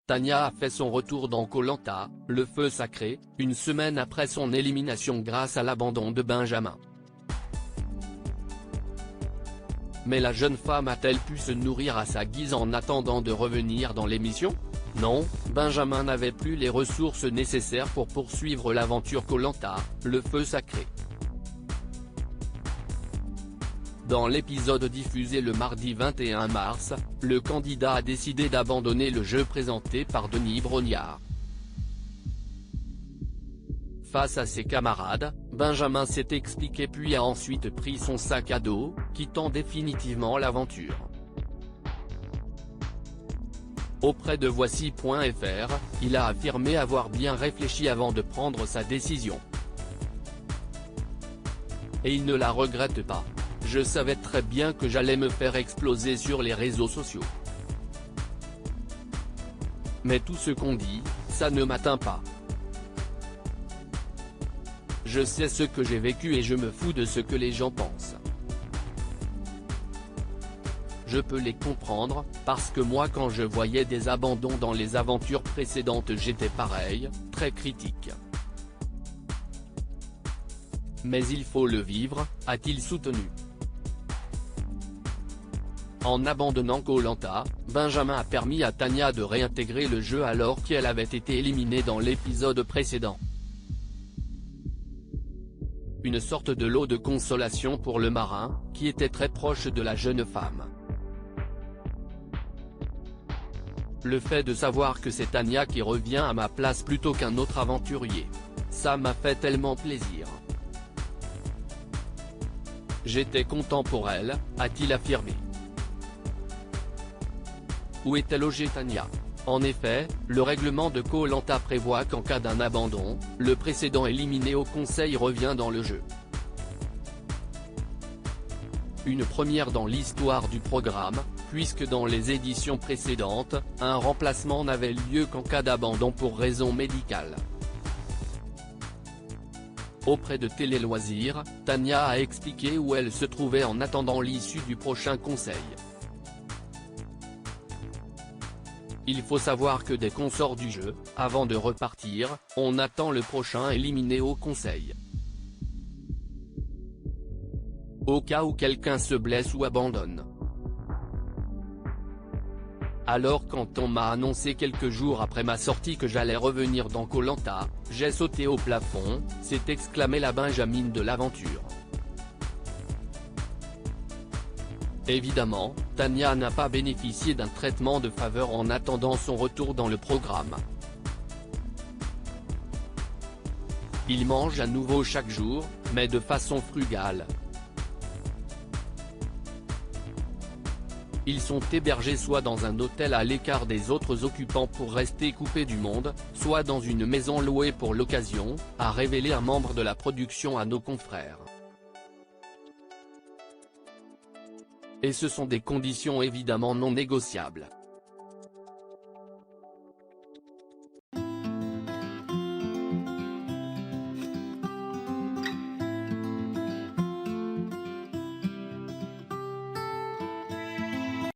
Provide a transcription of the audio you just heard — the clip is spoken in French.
Tania a fait son retour dans Koh Lanta, le feu sacré, une semaine après son élimination grâce à l'abandon de Benjamin. Mais la jeune femme a-t-elle pu se nourrir à sa guise en attendant de revenir dans l'émission? Non, Benjamin n'avait plus les ressources nécessaires pour poursuivre l'aventure Koh Lanta, le feu sacré. Dans l'épisode diffusé le mardi 21 mars, le candidat a décidé d'abandonner le jeu présenté par Denis Brognard. Face à ses camarades, Benjamin s'est expliqué puis a ensuite pris son sac à dos, quittant définitivement l'aventure. Auprès de Voici.fr, il a affirmé avoir bien réfléchi avant de prendre sa décision. Et il ne la regrette pas. Je savais très bien que j'allais me faire exploser sur les réseaux sociaux. Mais tout ce qu'on dit, ça ne m'atteint pas. Je sais ce que j'ai vécu et je me fous de ce que les gens pensent. Je peux les comprendre, parce que moi quand je voyais des abandons dans les aventures précédentes j'étais pareil, très critique. Mais il faut le vivre, a-t-il soutenu. En abandonnant Koh Lanta, Benjamin a permis à Tania de réintégrer le jeu alors qu'elle avait été éliminée dans l'épisode précédent. Une sorte de lot de consolation pour le marin, qui était très proche de la jeune femme. Le fait de savoir que c'est Tania qui revient à ma place plutôt qu'un autre aventurier. Ça m'a fait tellement plaisir. J'étais content pour elle, a-t-il affirmé. Où était logée Tania? En effet, le règlement de Koh Lanta prévoit qu'en cas d'un abandon, le précédent éliminé au conseil revient dans le jeu. Une première dans l'histoire du programme, puisque dans les éditions précédentes, un remplacement n'avait lieu qu'en cas d'abandon pour raison médicale. Auprès de Télé Loisirs, Tania a expliqué où elle se trouvait en attendant l'issue du prochain conseil. Il faut savoir que dès qu'on sort du jeu, avant de repartir, on attend le prochain éliminé au conseil. Au cas où quelqu'un se blesse ou abandonne. Alors quand on m'a annoncé quelques jours après ma sortie que j'allais revenir dans Koh Lanta, j'ai sauté au plafond, s'est exclamé la Benjamine de l'aventure. Évidemment, Tania n'a pas bénéficié d'un traitement de faveur en attendant son retour dans le programme. Il mange à nouveau chaque jour, mais de façon frugale. Ils sont hébergés soit dans un hôtel à l'écart des autres occupants pour rester coupés du monde, soit dans une maison louée pour l'occasion, a révélé un membre de la production à nos confrères. Et ce sont des conditions évidemment non négociables.